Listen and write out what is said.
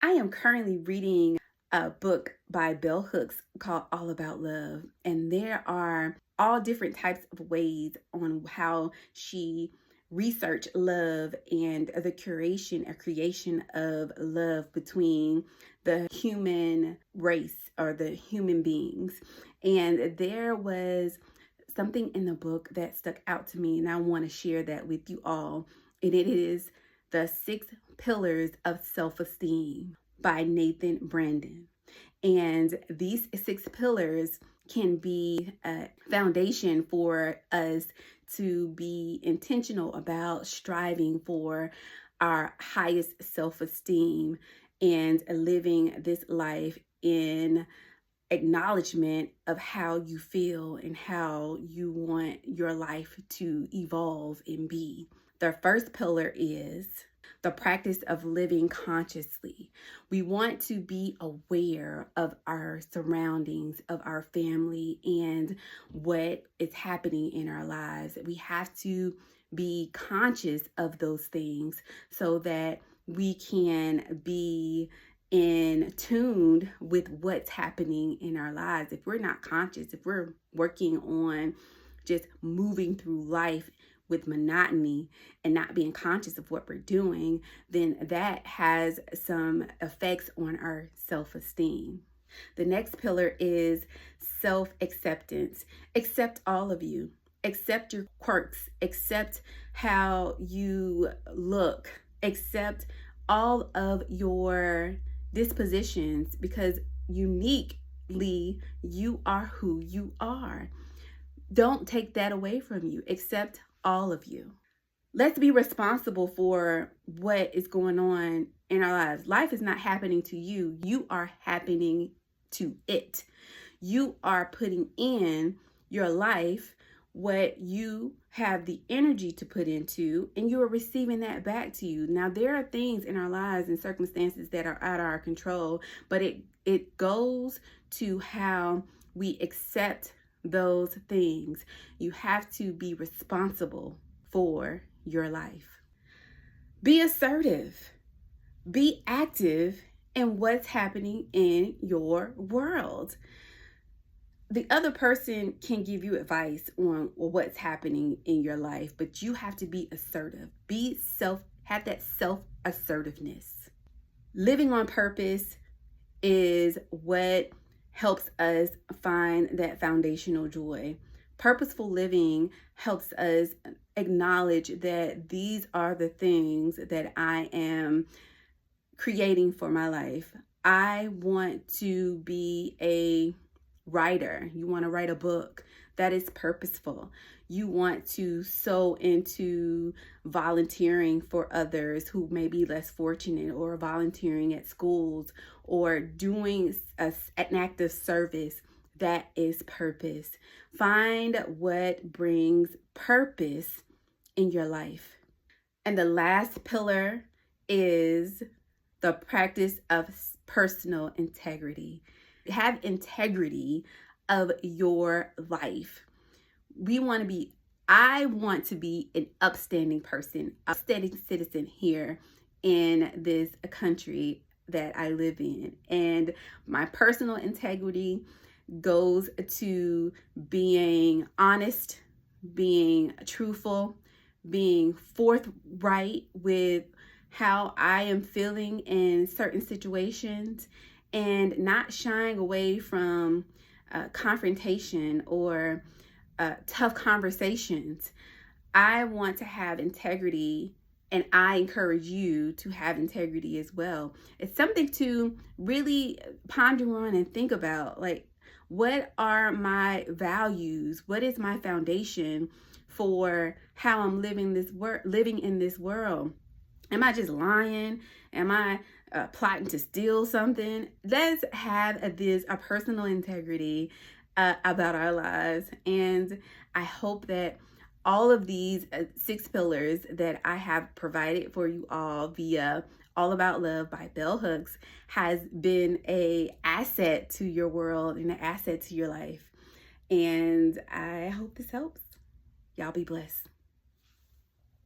I am currently reading a book by Bell Hooks called All About Love, and there are all different types of ways on how she researched love and the curation or creation of love between the human race or the human beings. And there was something in the book that stuck out to me, and I want to share that with you all. And it is the 6 Pillars of Self-Esteem by Nathan Brandon. And these 6 pillars can be a foundation for us to be intentional about striving for our highest self-esteem and living this life in acknowledgement of how you feel and how you want your life to evolve and be. The first pillar is the practice of living consciously. We want to be aware of our surroundings, of our family, and what is happening in our lives. We have to be conscious of those things so that we can be in tuned with what's happening in our lives. If we're not conscious, if we're working on just moving through life with monotony and not being conscious of what we're doing, then that has some effects on our self-esteem. The next pillar is self-acceptance. Accept all of you. Accept your quirks. Accept how you look. Accept all of your dispositions, because uniquely you are who you are. Don't take that away from you. Accept all of you. Let's be responsible for what is going on in our lives. Life is not happening to you. You are happening to it. You are putting in your life what you have the energy to put into, and you are receiving that back to you. Now, there are things in our lives and circumstances that are out of our control, but it goes to how we accept those things. You have to be responsible for your life. Be assertive. Be active in what's happening in your world. The other person can give you advice on what's happening in your life, but you have to be assertive. Have that self-assertiveness. Living on purpose is what helps us find that foundational joy. Purposeful living helps us acknowledge that these are the things that I am creating for my life. I want to be a writer. You want to write a book that is purposeful. You want to sow into volunteering for others who may be less fortunate, or volunteering at schools, or doing an act of service. That is purpose. Find what brings purpose in your life. And the last pillar is the practice of personal integrity. Have integrity of your life. I want to be an upstanding person, upstanding citizen here in this country that I live in. And my personal integrity goes to being honest, being truthful, being forthright with how I am feeling in certain situations, and not shying away from confrontation or tough conversations. I want to have integrity, and I encourage you to have integrity as well. It's something to really ponder on and think about. Like, what are my values? What is my foundation for how I'm living in this world? Am I just lying? Am I plotting to steal something? Let's have a personal integrity about our lives. And I hope that all of these 6 pillars that I have provided for you all via All About Love by Bell Hooks has been an asset to your world and an asset to your life. And I hope this helps. Y'all be blessed.